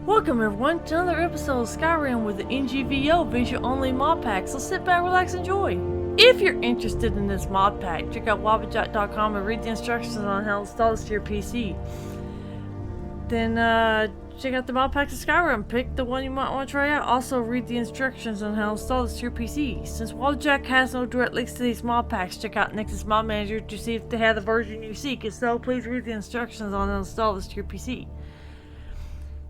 Welcome everyone to another episode of Skyrim with the NGVO visual only mod pack, so sit back, relax, enjoy. If you're interested in this mod pack, check out Wabbajack.com and read the instructions on how to install this to your PC. Then check out the mod packs of Skyrim, pick the one you might want to try out. Also read the instructions on how to install this to your PC. Since Wabbajack has no direct links to these mod packs, check out Nexus Mod Manager to see if they have the version you seek. If so, please read the instructions on how to install this to your PC.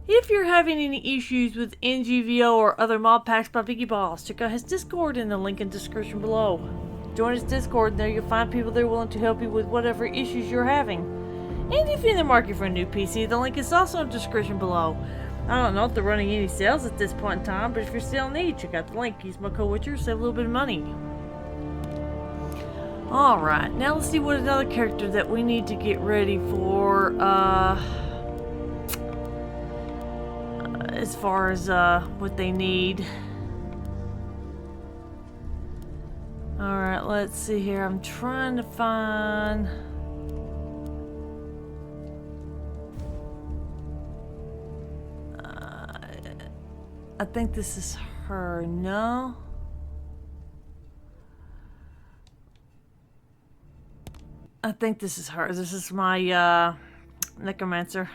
If you're having any issues with NGVO or other mod packs by Biggie Boss, check out his Discord in the link in the description below. Join his Discord and there you'll find people there willing to help you with whatever issues you're having. And if you're in the market for a new PC, the link is also in the description below. I don't know if they're running any sales at this point in time, but if you're still in need, check out the link. Use my code Witcher, save a little bit of money. Alright, now let's see what another character that we need to get ready for, as far as what they need. Alright, let's see here. I'm trying to find I think this is her. No, I think this is her. This is my Necramancer.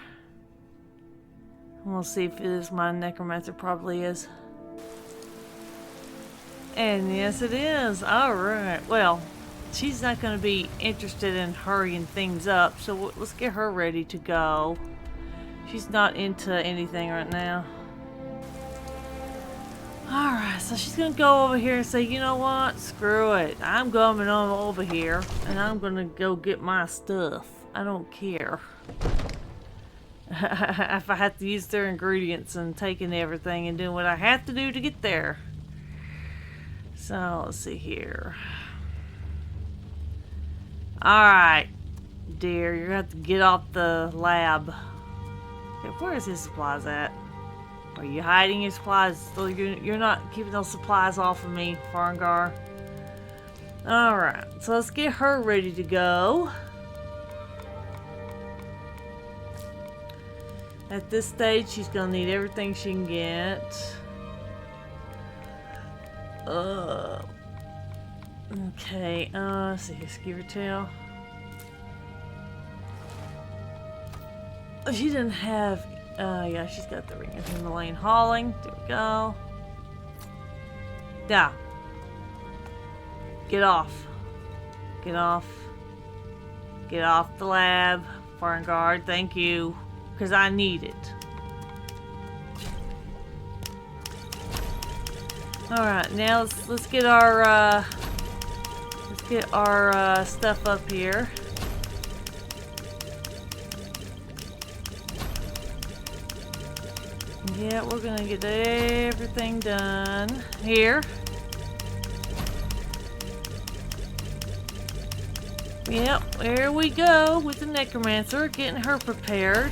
We'll see if it is my Necramancer. Probably is. And yes, it is. Alright. Well, she's not going to be interested in hurrying things up. So let's get her ready to go. She's not into anything right now. Alright, so she's going to go over here and say, you know what? Screw it. I'm going on over here. And I'm going to go get my stuff. I don't care. If I have to use their ingredients and taking everything and doing what I have to do to get there. So let's see here. Alright, dear, you're gonna have to get off the lab. Okay, where is his supplies at? Are you hiding your supplies? So you're not keeping those supplies off of me, Farangar. Alright, so let's get her ready to go. At this stage, she's gonna need everything she can get. Okay, let's see, skewer tail. She didn't have, yeah, she's got the ring of Himalayan hauling. There we go. Yeah. Get off. Get off. Get off the lab. Foreign guard, thank you. Because I need it. Alright, now let's get our stuff up here. Yeah, we're gonna get everything done here. Yep, there we go with the Necramancer, getting her prepared.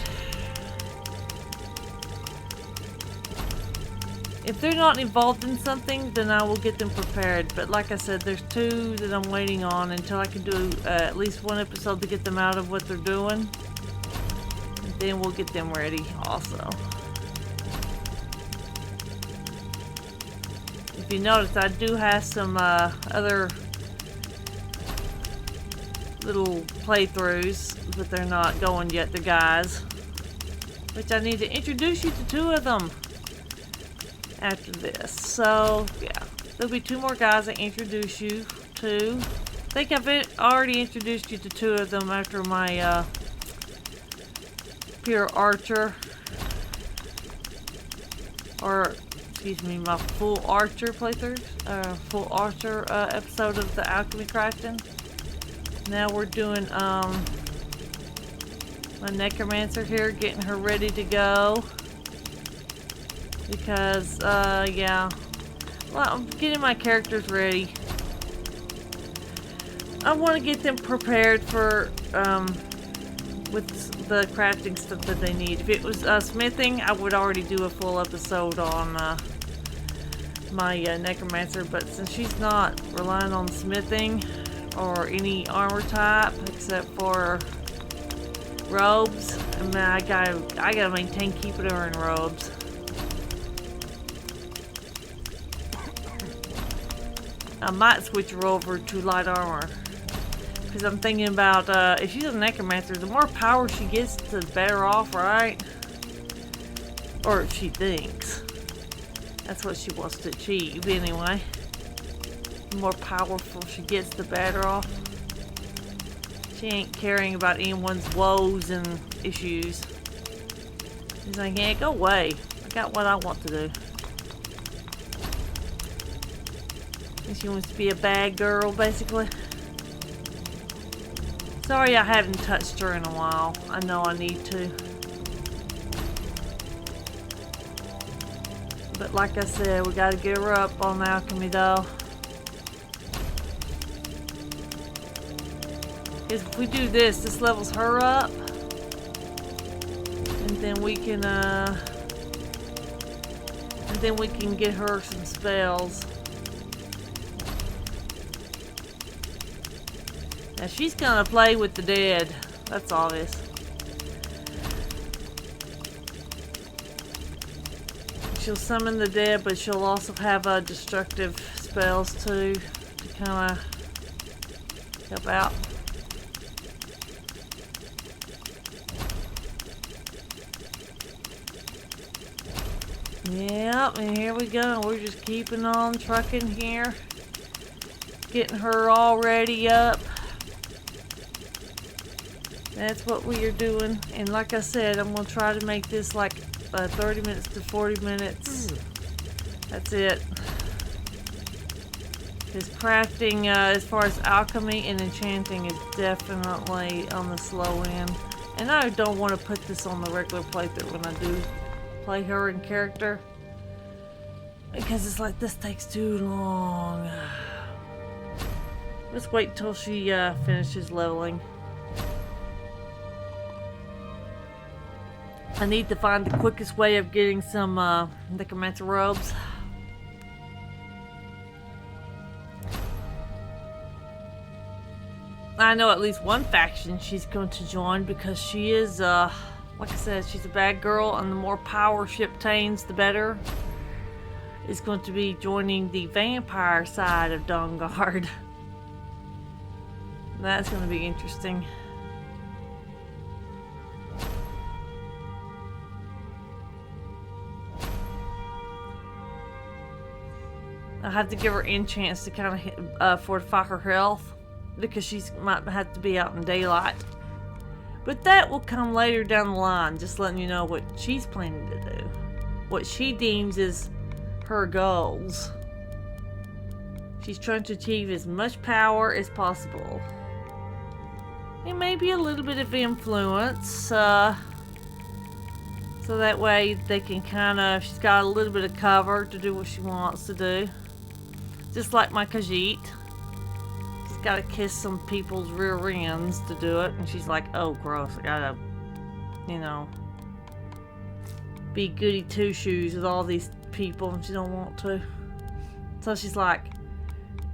If they're not involved in something, then I will get them prepared. But like I said, there's two that I'm waiting on until I can do at least one episode to get them out of what they're doing. And then we'll get them ready also. If you notice, I do have some other little playthroughs, but they're not going yet. They're guys. Which I need to introduce you to two of them after this. So yeah, there'll be two more guys I introduce you to. I think I've already introduced you to two of them after my pure archer, or excuse me, my full archer playthrough, full archer episode of the Alchemy crafting. Now we're doing my Necramancer here, getting her ready to go. Because, yeah, well, I'm getting my characters ready. I want to get them prepared for, with the crafting stuff that they need. If it was smithing, I would already do a full episode on my Necramancer, but since she's not relying on smithing or any armor type except for robes, I mean, I gotta maintain keeping her in robes. I might switch her over to light armor. Because I'm thinking about, if she's a Necramancer, the more power she gets, the better off, right? Or she thinks. That's what she wants to achieve, anyway. The more powerful she gets, the better off. She ain't caring about anyone's woes and issues. She's like, yeah, go away. I got what I want to do. And she wants to be a bad girl, basically. Sorry I haven't touched her in a while. I know I need to. But like I said, we gotta get her up on Alchemy though. Because if we do this, this levels her up. And then we can get her some spells. Now she's gonna play with the dead. That's obvious. She'll summon the dead, but she'll also have destructive spells too to kind of help out. Yep, and here we go. We're just keeping on trucking here. Getting her all ready up. That's what we are doing. And like I said, I'm going to try to make this like 30 minutes to 40 minutes. That's it. Because crafting, as far as alchemy and enchanting, is definitely on the slow end. And I don't want to put this on the regular playthrough when I do play her in character. Because it's like, this takes too long. Let's wait till she finishes leveling. I need to find the quickest way of getting some Necramancer robes. I know at least one faction she's going to join because she is, like I said, she's a bad girl, and the more power she obtains, the better. Is going to be joining the vampire side of Dawnguard. That's going to be interesting. I have to give her enchants to kind of fortify her health because she might have to be out in daylight. But that will come later down the line, just letting you know what she's planning to do. What she deems is her goals. She's trying to achieve as much power as possible. And maybe a little bit of influence, so that way they can kind of, she's got a little bit of cover to do what she wants to do. Just like my Khajiit. She's got to kiss some people's rear ends to do it. And she's like, oh gross, I gotta, you know, be goody two-shoes with all these people, and she don't want to. So she's like,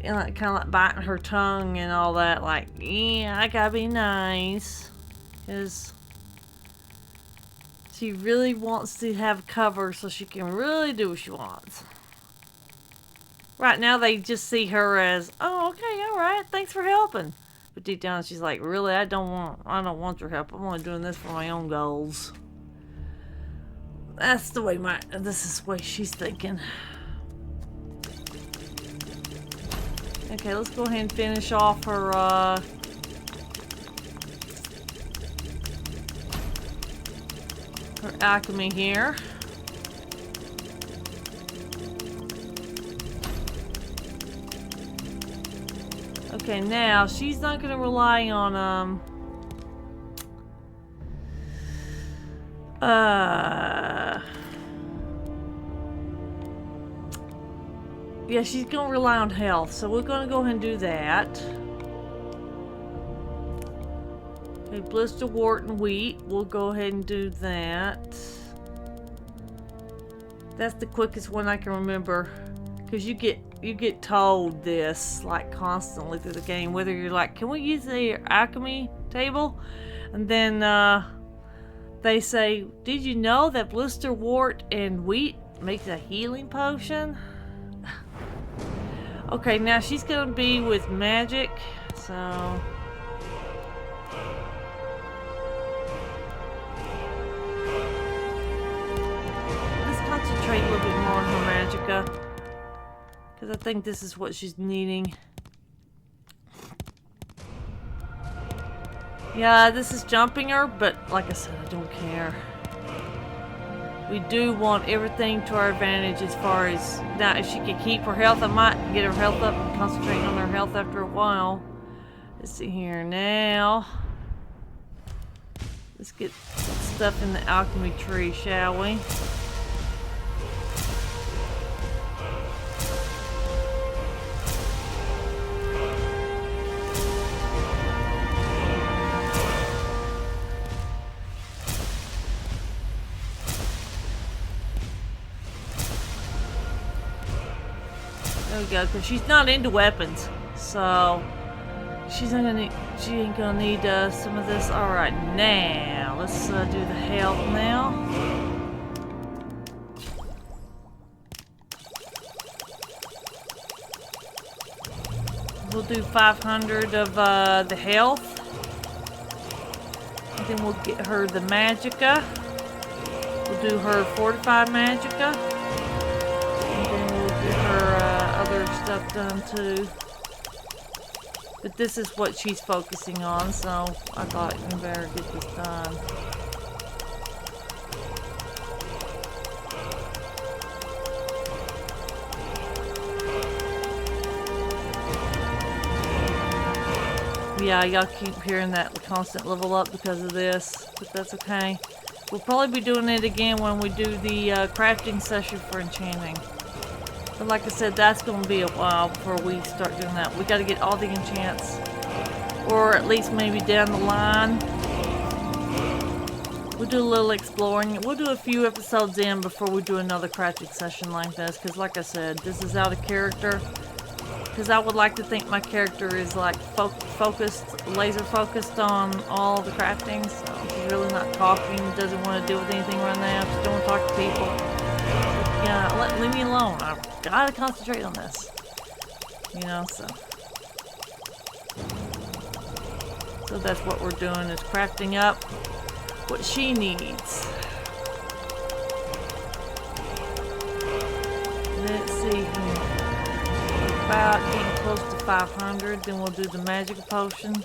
you know, kind of like biting her tongue and all that, like, yeah, I gotta be nice. Because she really wants to have cover so she can really do what she wants. Right now they just see her as, oh, okay, alright, thanks for helping. But deep down she's like, really, I don't want your help. I'm only doing this for my own goals. That's the way this is the way she's thinking. Okay, let's go ahead and finish off her, her alchemy here. Okay, now she's not going to rely on, yeah, she's going to rely on health, so we're going to go ahead and do that. Okay, blister, wart, and wheat. We'll go ahead and do that. That's the quickest one I can remember, because you get told this like constantly through the game, whether you're like, can we use the alchemy table? And then they say, did you know that blister, wart, and wheat makes a healing potion? Okay, now she's gonna be with magic, so let's concentrate a little bit more on her magicka, because I think this is what she's needing. Yeah, this is jumping her, but like I said, I don't care. We do want everything to our advantage as far as... Now, if she can keep her health, I might get her health up and concentrate on her health after a while. Let's see here now. Let's get stuff in the alchemy tree, shall we? There we go, because she's not into weapons, so she ain't gonna need some of this. All right, now let's do the health now. We'll do 500 of the health, and then we'll get her the magicka. We'll do her fortified magicka, and then we'll get her other stuff done too. But this is what she's focusing on, so I thought we better get this done. Yeah, y'all keep hearing that constant level up because of this, but that's okay. We'll probably be doing it again when we do the crafting session for enchanting. But like I said, that's going to be a while before we start doing that. We got to get all the enchants, or at least maybe down the line. We'll do a little exploring. We'll do a few episodes in before we do another crafting session like this, because like I said, this is out of character. Because I would like to think my character is like focused, laser focused on all the crafting. So she's really not talking, doesn't want to deal with anything right now. She don't want to talk to people. Yeah, leave me alone. I've got to concentrate on this. You know, so that's what we're doing, is crafting up what she needs. Let's see here. About getting close to 500, then we'll do the magic potion.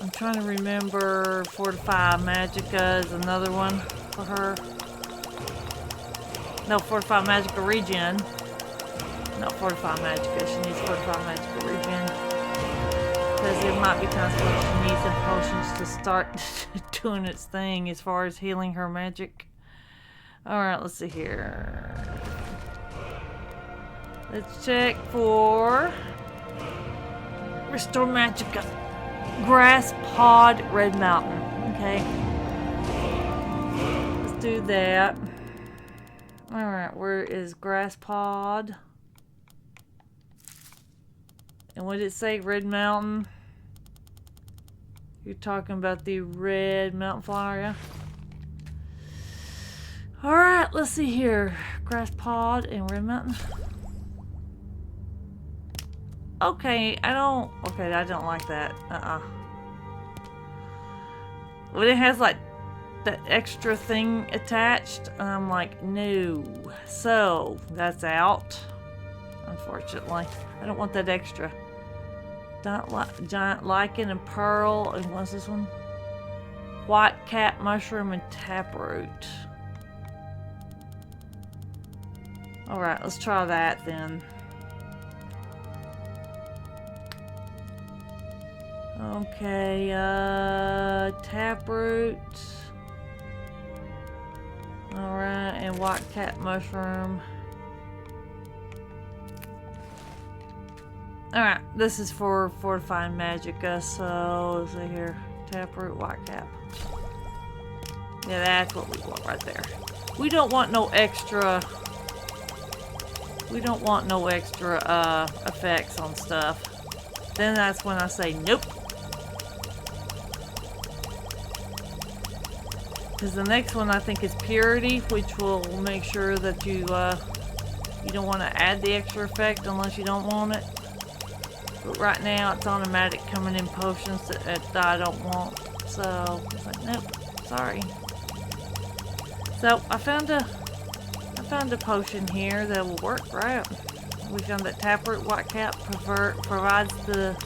I'm trying to remember, 45 magicka is another one for her. No, 45 magicka regen. Not 45 magicka. She needs 45 magicka regen. Because there might be times where she needs some potions to start doing its thing as far as healing her magic. Alright, let's see here. Let's check for Restore Magicka. Grass Pod Red Mountain. Okay. Let's do that. Alright, where is Grass Pod? And what did it say? Red Mountain? You're talking about the red mountain flower, yeah? Alright, let's see here. Grass Pod and Red Mountain. Okay, I don't like that. When it has like that extra thing attached, I'm like, no. So, that's out. Unfortunately. I don't want that extra. Giant lichen and pearl, and what's this one? White cap mushroom and taproot. Alright, let's try that then. Okay, taproot. Alright, and white cap mushroom. Alright, this is for fortifying magicka, so let's see here. Taproot, white cap. Yeah, that's what we want right there. We don't want no extra. We don't want no extra effects on stuff. Then that's when I say nope. Because the next one I think is purity, which will make sure that you You don't want to add the extra effect unless you don't want it. But right now it's automatic coming in potions that I don't want. So it's like, nope, sorry. So I found a potion here that will work, right? We found that taproot white cap provides the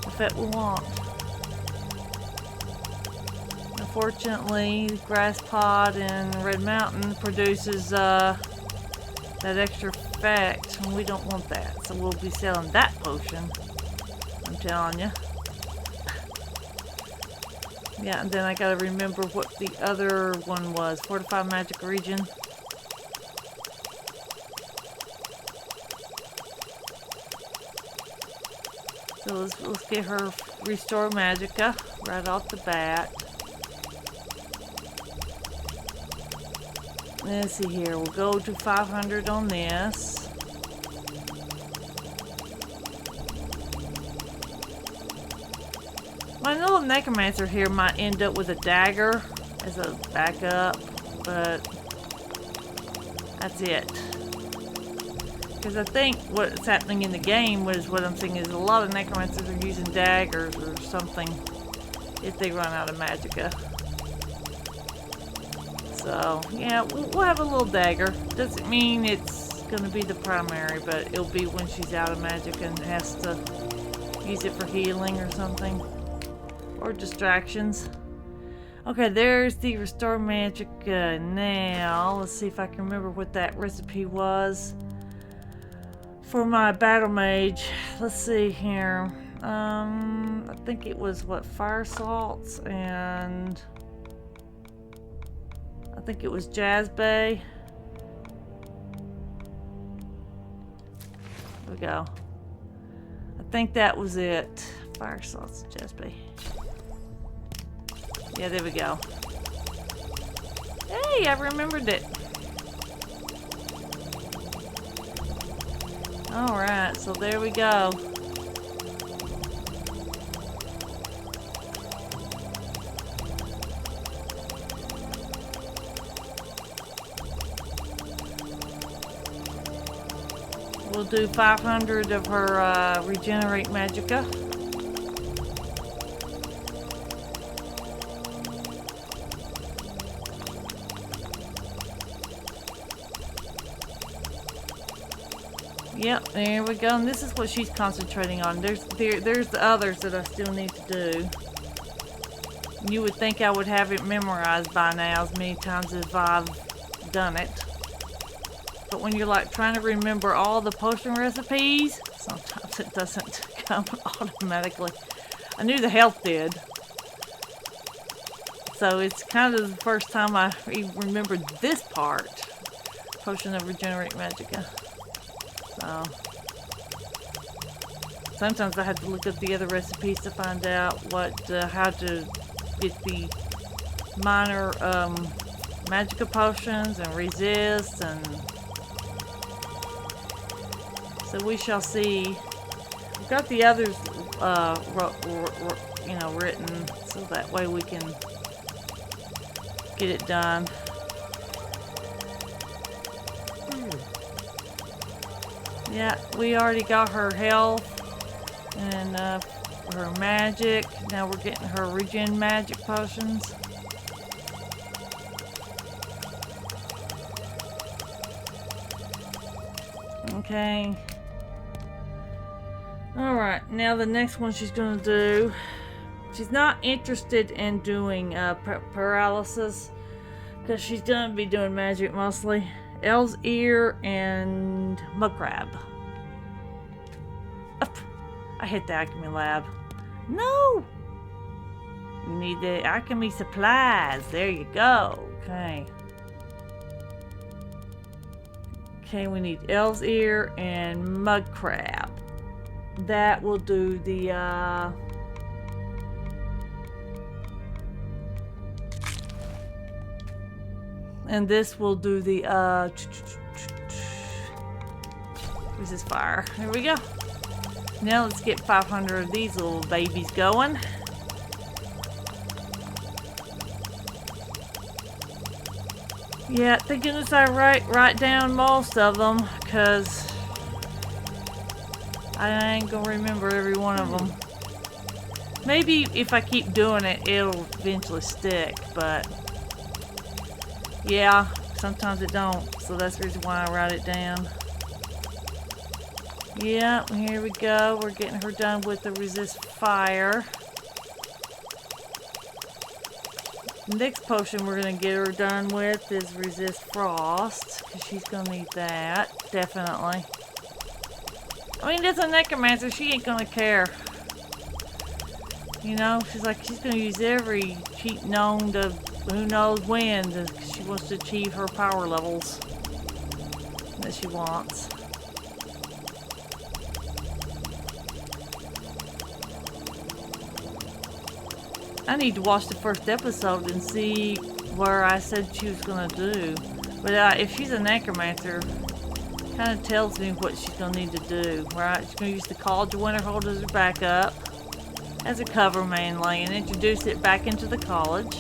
effect we want. Unfortunately, Grass Pod and Red Mountain produces that extra effect, and we don't want that. So we'll be selling that potion. I'm telling you. Yeah, and then I gotta remember what the other one was. Fortified Magic Region. So let's get her Restore Magicka right off the bat. Let's see here. We'll go to 500 on this. My little Necramancer here might end up with a dagger as a backup, but that's it. Because I think what's happening in the game was what I'm seeing is a lot of Necromancers are using daggers or something if they run out of magicka. So, yeah, we'll have a little dagger. Doesn't mean it's going to be the primary, but it'll be when she's out of magic and has to use it for healing or something. Or distractions. Okay, there's the Restore Magicka. Now, let's see if I can remember what that recipe was for my Battle Mage. Let's see here. I think it was, what, Fire Salts and I think it was Jazz Bay. There we go. I think that was it. Fire Salts, Jazz Bay. Yeah, there we go. Hey, I remembered it. Alright, so there we go. We'll do 500 of her Regenerate Magicka. Yep, there we go. And this is what she's concentrating on. There's the others that I still need to do. You would think I would have it memorized by now as many times as I've done it. But when you're like trying to remember all the potion recipes, sometimes it doesn't come automatically. I knew the health did. So it's kind of the first time I even remembered this part. Potion of Regenerate Magicka. So sometimes I had to look up the other recipes to find out how to get the minor Magicka potions and resist, and so we shall see. We've got the others, written, so that way we can get it done. Yeah, we already got her health and her magic. Now we're getting her regen magic potions. Okay. Alright, now the next one she's going to do. She's not interested in doing paralysis because she's going to be doing magic mostly. El's Ear and Mud Crab. Up. I hit the Alchemy lab. No! You need the Alchemy supplies. There you go. Okay. Okay, we need El's Ear and Mud Crab. That will do the and this will do the resist fire. There we go. Now let's get 500 of these little babies going. Yeah, thank goodness I write down most of them, because I ain't gonna remember every one of them. Maybe if I keep doing it, it'll eventually stick, but yeah, sometimes it don't, so that's the reason why I write it down. Yeah, here we go. We're getting her done with the resist fire. The next potion we're going to get her done with is resist frost, because she's going to need that, definitely. I mean, that's a Necramancer. She ain't going to care. You know, she's going to use every cheat known to who knows when, because she wants to achieve her power levels that she wants. I need to watch the first episode and see where I said she was going to do. But if she's a Necromancer, kind of tells me what she's going to need to do, right? She's going to use the College of Winter Hold as her backup, as a cover mainly, and introduce it back into the college.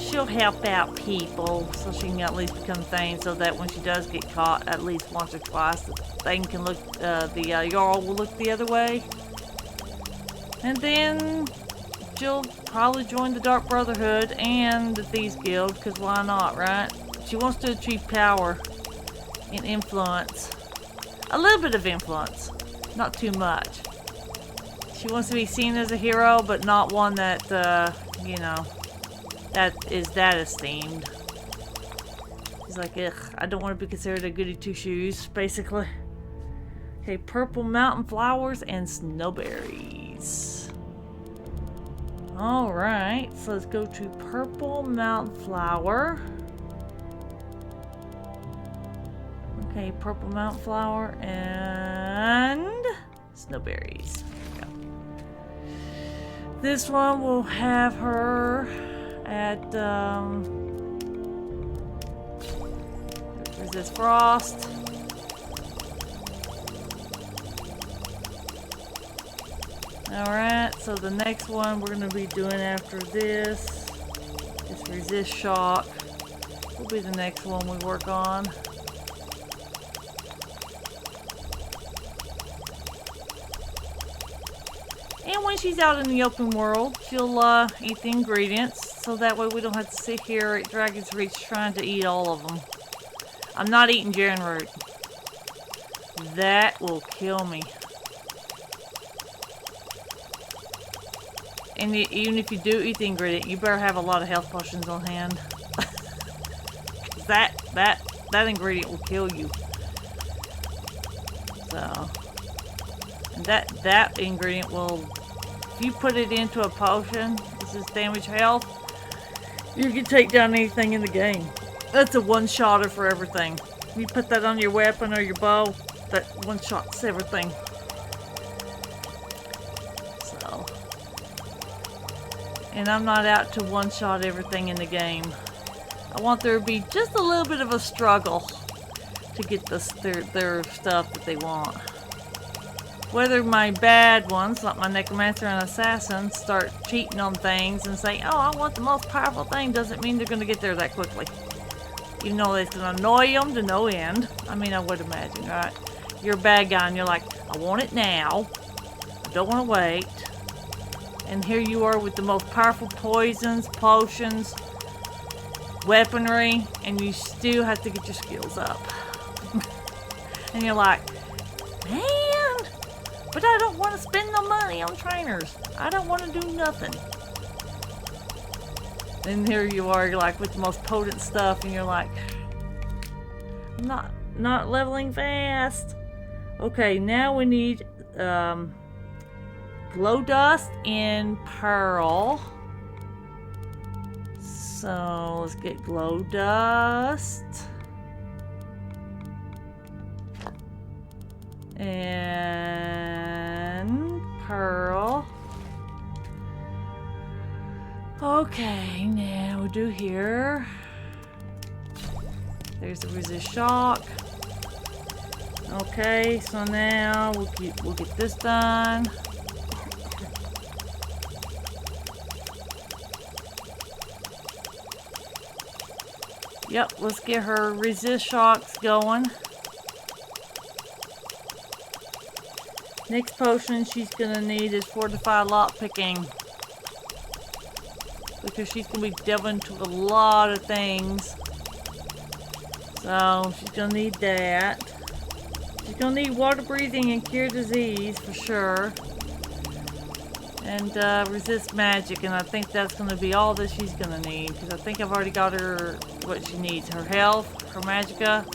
She'll help out people so she can at least become things, so that when she does get caught at least once or twice, the thing can look, the Jarl will look the other way. And then she'll probably join the Dark Brotherhood and the Thieves Guild, because why not, right? She wants to achieve power and influence. A little bit of influence, not too much. She wants to be seen as a hero, but not one that, you know, that is that esteemed. He's like, ugh, I don't want to be considered a goody two-shoes, basically. Okay, purple mountain flowers and snowberries. Alright, so let's go to purple mountain flower. Okay, purple mountain flower and snowberries. Go. This one will have her at resist frost. Alright, so the next one we're going to be doing after this is resist shock. Will be the next one we work on. And when she's out in the open world, she'll eat the ingredients, so that way we don't have to sit here at Dragon's Reach trying to eat all of them. I'm not eating Jaren root. That will kill me. And even if you do eat the ingredient, you better have a lot of health potions on hand. that ingredient will kill you. So, and that ingredient will, if you put it into a potion, this is damage health, you can take down anything in the game. That's a one-shotter for everything. You put that on your weapon or your bow, that one-shots everything. So, and I'm not out to one-shot everything in the game. I want there to be just a little bit of a struggle to get their stuff that they want. Whether my bad ones, like my Necromancer and Assassin, start cheating on things and say, oh, I want the most powerful thing, doesn't mean they're going to get there that quickly. You know, it's going to annoy them to no end. I mean, I would imagine, right? You're a bad guy and you're like, I want it now. I don't want to wait. And here you are with the most powerful poisons, potions, weaponry, and you still have to get your skills up. And you're like, man, but I don't want to spend no money on trainers. I don't want to do nothing. And here you are, you're like with the most potent stuff, and you're like, I'm not leveling fast. Okay, now we need glow dust and pearl. So let's get glow dust and pearl. Okay, now we'll do here. There's the resist shock. Okay, so now we'll get this done. Yep, let's get her resist shocks going. Next potion she's gonna need is fortified lock picking. Because she's gonna be delving into a lot of things. So she's gonna need that. She's gonna need water breathing and cure disease for sure. And resist magic, and I think that's gonna be all that she's gonna need. Because I think I've already got her what she needs. Her health, her magicka,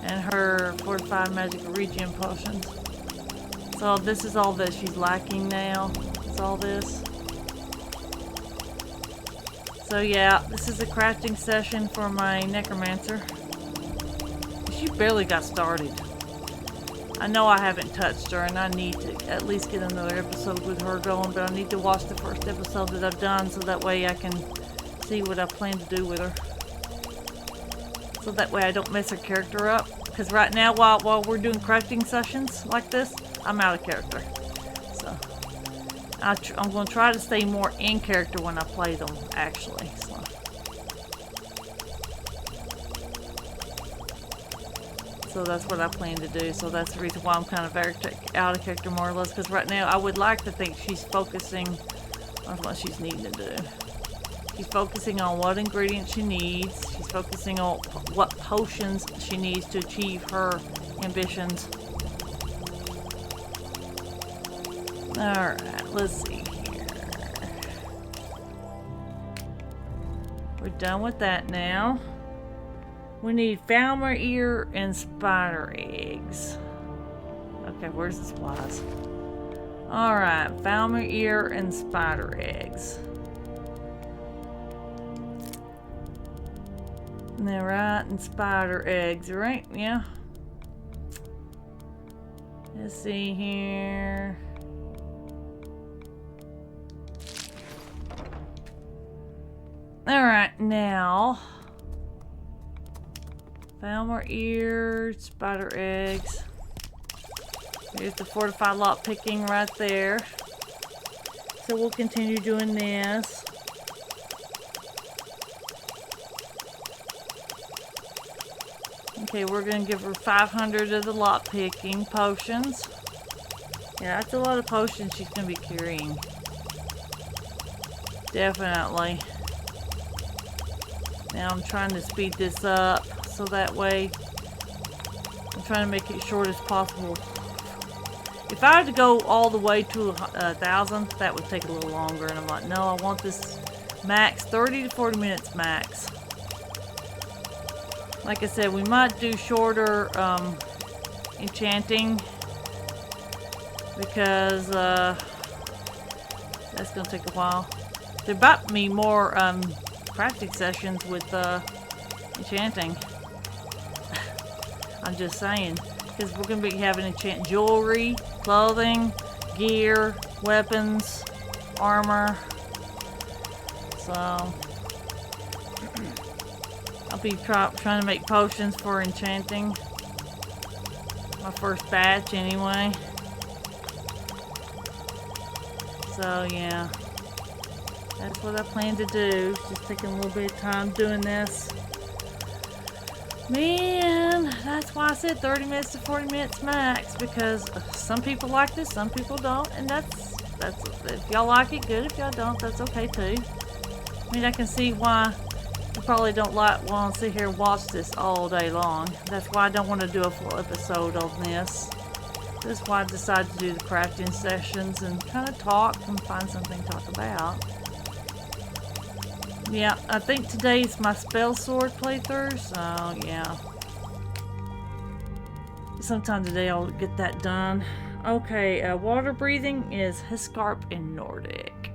and her fortified magic regen potions. So this is all that she's lacking now. It's all this. So yeah, this is a crafting session for my Necramancer. She barely got started. I know I haven't touched her, and I need to at least get another episode with her going, but I need to watch the first episode that I've done so that way I can see what I plan to do with her. So that way I don't mess her character up. Because right now, while we're doing crafting sessions like this, I'm out of character. So I'm going to try to stay more in character when I play them, actually. So that's what I plan to do. So that's the reason why I'm kind of out of character more or less. Because right now I would like to think she's focusing on what she's needing to do. She's focusing on what ingredients she needs. She's focusing on what potions she needs to achieve her ambitions. Alright, let's see here. We're done with that now. We need Falmer ear and spider eggs. Okay, where's the supplies? Alright, Falmer ear and spider eggs. Alright, and spider eggs, right? Yeah. Let's see here. Alright, now. Falmer ear, spider eggs. Here's the fortified lock picking right there. So we'll continue doing this. Okay, we're going to give her 500 of the lock picking potions. Yeah, that's a lot of potions she's going to be carrying. Definitely. Now I'm trying to speed this up so that way I'm trying to make it short as possible. If I had to go all the way to 1,000, that would take a little longer, and I'm like, no, I want this max 30 to 40 minutes max. Like I said, we might do shorter enchanting because that's gonna take a while. There might be more crafting sessions with enchanting. I'm just saying, because we're gonna be having enchant jewelry, clothing, gear, weapons, armor. So I'll be trying to make potions for enchanting. My first batch anyway. So yeah, that's what I plan to do. Just taking a little bit of time doing this. Man, that's why I said 30 minutes to 40 minutes max, because some people like this, some people don't, and that's if y'all like it, good. If y'all don't, that's okay too. I mean, I can see why you probably don't want to sit here and watch this all day long. That's why I don't want to do a full episode on this. That's why I decided to do the crafting sessions and kind of talk and find something to talk about. Yeah, I think today's my spell sword playthrough, so yeah. Sometime today I'll get that done. Okay, water breathing is Hiscarp in Nordic.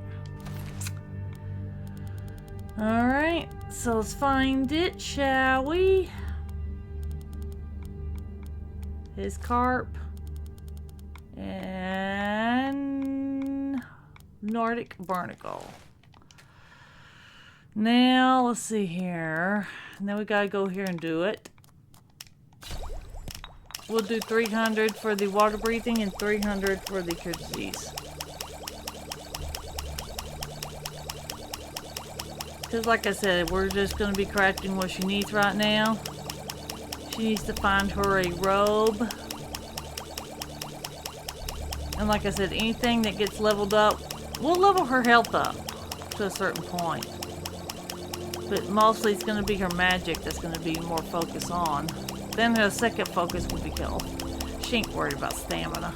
Alright, so let's find it, shall we? Hiscarp and Nordic Barnacle. Now, let's see here. Now we gotta go here and do it. We'll do 300 for the water breathing and 300 for the cure disease. Because like I said, we're just going to be crafting what she needs right now. She needs to find her a robe. And like I said, anything that gets leveled up, we'll level her health up to a certain point. But mostly it's going to be her magic that's going to be more focus on. Then her second focus will be health. She ain't worried about stamina.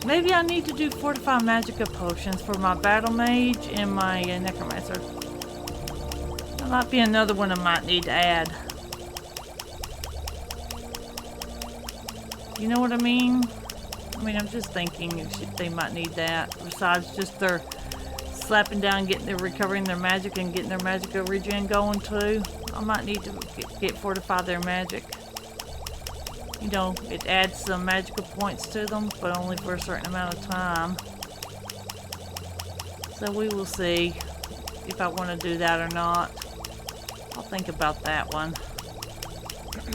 Maybe I need to do Fortify Magicka potions for my Battle Mage and my Necromancer. That might be another one I might need to add. You know what I mean? I mean, I'm just thinking they might need that. Besides just their slapping down, recovering their magic and getting their Magicka regen going too. I might need to fortify their magic. You know, it adds some Magicka points to them, but only for a certain amount of time. So we will see if I want to do that or not. I'll think about that one.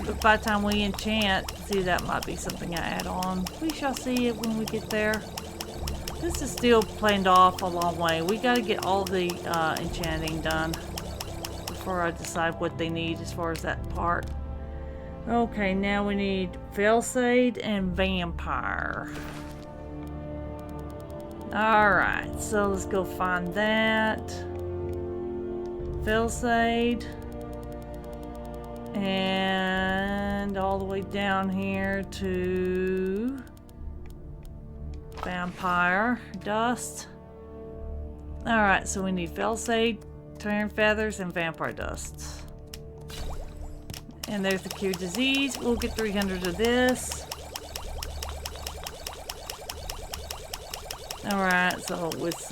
But by the time we enchant, see, that might be something I add on. We shall see it when we get there. This is still planned off a long way. We got to get all the enchanting done before I decide what they need as far as that part. Okay, now we need Felshade and Vampire. Alright, so let's go find that. Felshade. And all the way down here to Vampire Dust. Alright, so we need Felshade, Terran Feathers, and Vampire Dust. And there's the Cure Disease. We'll get 300 of this. Alright, so let's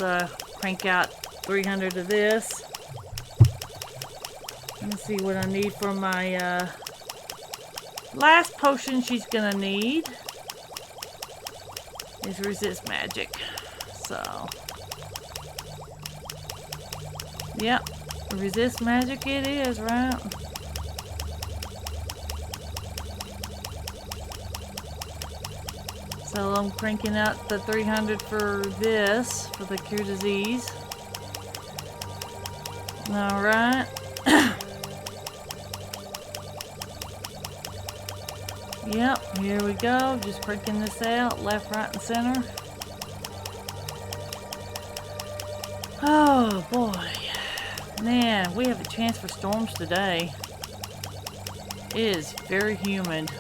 crank out 300 of this. Let me see what I need for my last potion she's gonna need is Resist Magic. So, yep, Resist Magic it is, right? So I'm cranking out the 300 for this, for the Cure Disease. Alright. Yep, here we go. Just cranking this out, left, right, and center. Oh boy. Man, we have a chance for storms today. It is very humid.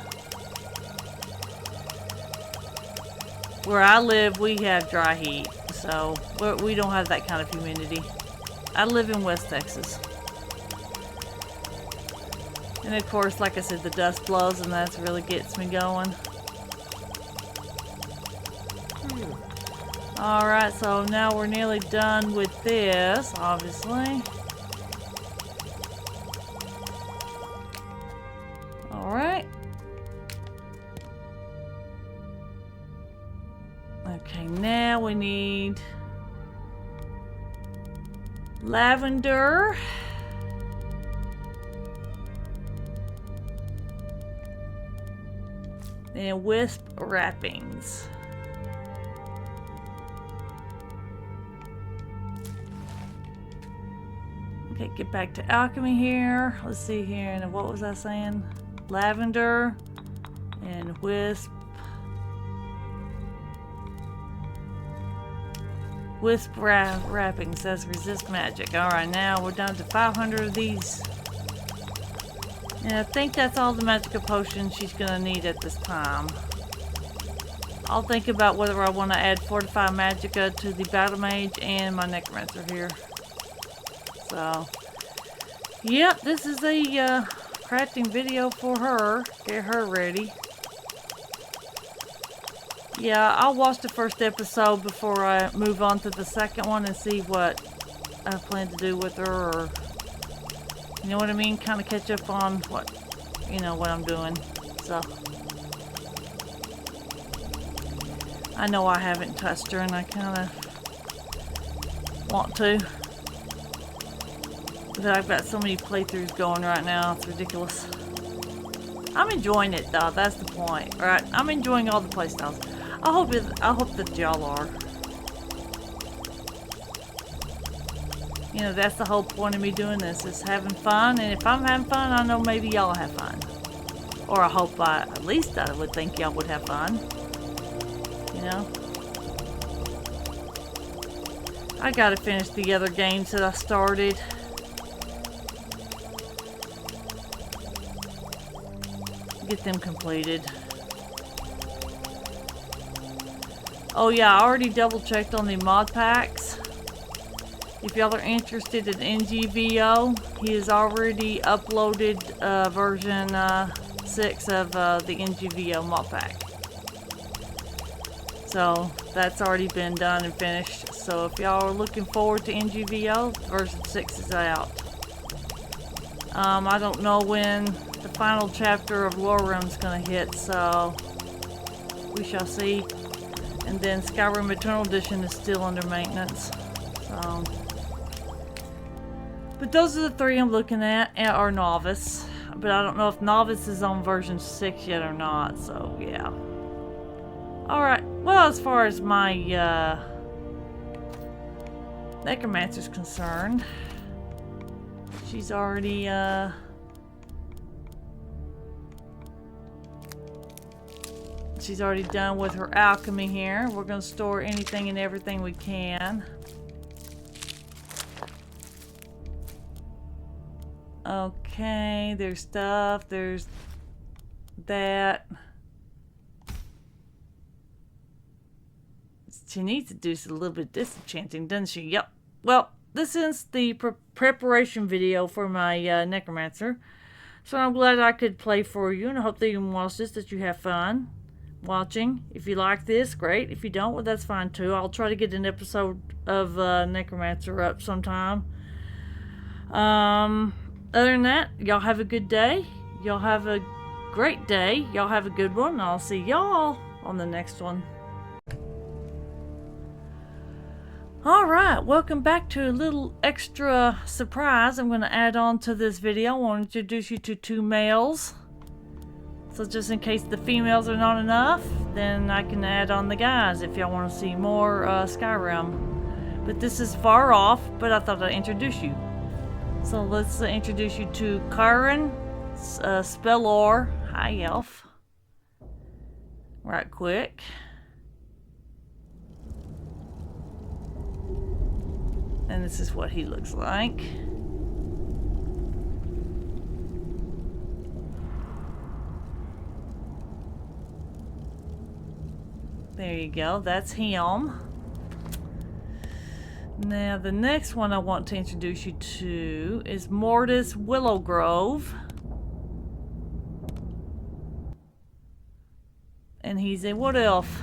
Where I live, we have dry heat, so we don't have that kind of humidity. I live in West Texas. And of course, like I said, the dust blows and that really gets me going. Alright, so now we're nearly done with this, obviously. Alright. Okay, now we need lavender. And wisp wrappings. Okay, get back to alchemy here. Let's see here, and what was I saying? Lavender and wisp. Wisp wrappings, that's resist magic. Alright, now we're down to 500 of these. And I think that's all the Magicka potions she's gonna need at this time. I'll think about whether I want to add Fortify Magicka to the Battle Mage and my Necromancer here. So, yep, this is a crafting video for her. Get her ready. Yeah, I'll watch the first episode before I move on to the second one and see what I plan to do with her, or you know what I mean? Kind of catch up on what I'm doing. So, I know I haven't touched her and I kind of want to. But I've got so many playthroughs going right now, it's ridiculous. I'm enjoying it though, that's the point, right? I'm enjoying all the playstyles. I hope that y'all are. You know, that's the whole point of me doing this, is having fun. And if I'm having fun, I know maybe y'all have fun. Or I hope at least I would think y'all would have fun. You know? I gotta finish the other games that I started. Get them completed. Oh yeah, I already double checked on the Modpacks. If y'all are interested in NGVO, he has already uploaded version 6 of the NGVO Modpack. So that's already been done and finished. So if y'all are looking forward to NGVO, version 6 is out. I don't know when the final chapter of Skyrim is going to hit, so we shall see. And then Skyrim Eternal Edition is still under maintenance. So, but those are the 3 I'm looking at, or Novice. But I don't know if Novice is on version 6 yet or not, so yeah. Alright, well, as far as my Necramancer's concerned, she's already done with her alchemy here. We're going to store anything and everything we can. Okay, there's stuff, there's that. She needs to do a little bit of disenchanting, doesn't she? Yep. Well, this is the preparation video for my Necramancer. So I'm glad I could play for you, and I hope that you can watch this, that you have fun watching. If you like this, great. If you don't, well, that's fine too. I'll try to get an episode of Necramancer up sometime. Other than that, y'all have a good day. Y'all have a great day. Y'all have a good one. And I'll see y'all on the next one. Alright, welcome back to a little extra surprise I'm going to add on to this video. I want to introduce you to 2 males. So just in case the females are not enough, then I can add on the guys if y'all want to see more Skyrim. But this is far off, but I thought I'd introduce you. So let's introduce you to Kyron Spellor High Elf. Right quick. And this is what he looks like. There you go, that's him. Now the next one I want to introduce you to is Mortis Willowgrove. And he's a wood elf.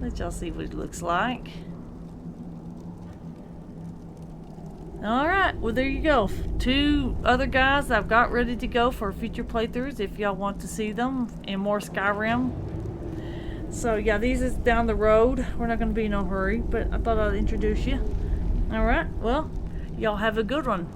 Let y'all see what it looks like. Alright, well there you go. 2 other guys I've got ready to go for future playthroughs if y'all want to see them in more Skyrim. So yeah, these is down the road. We're not going to be in no hurry, but I thought I'd introduce you. Alright, well, y'all have a good one.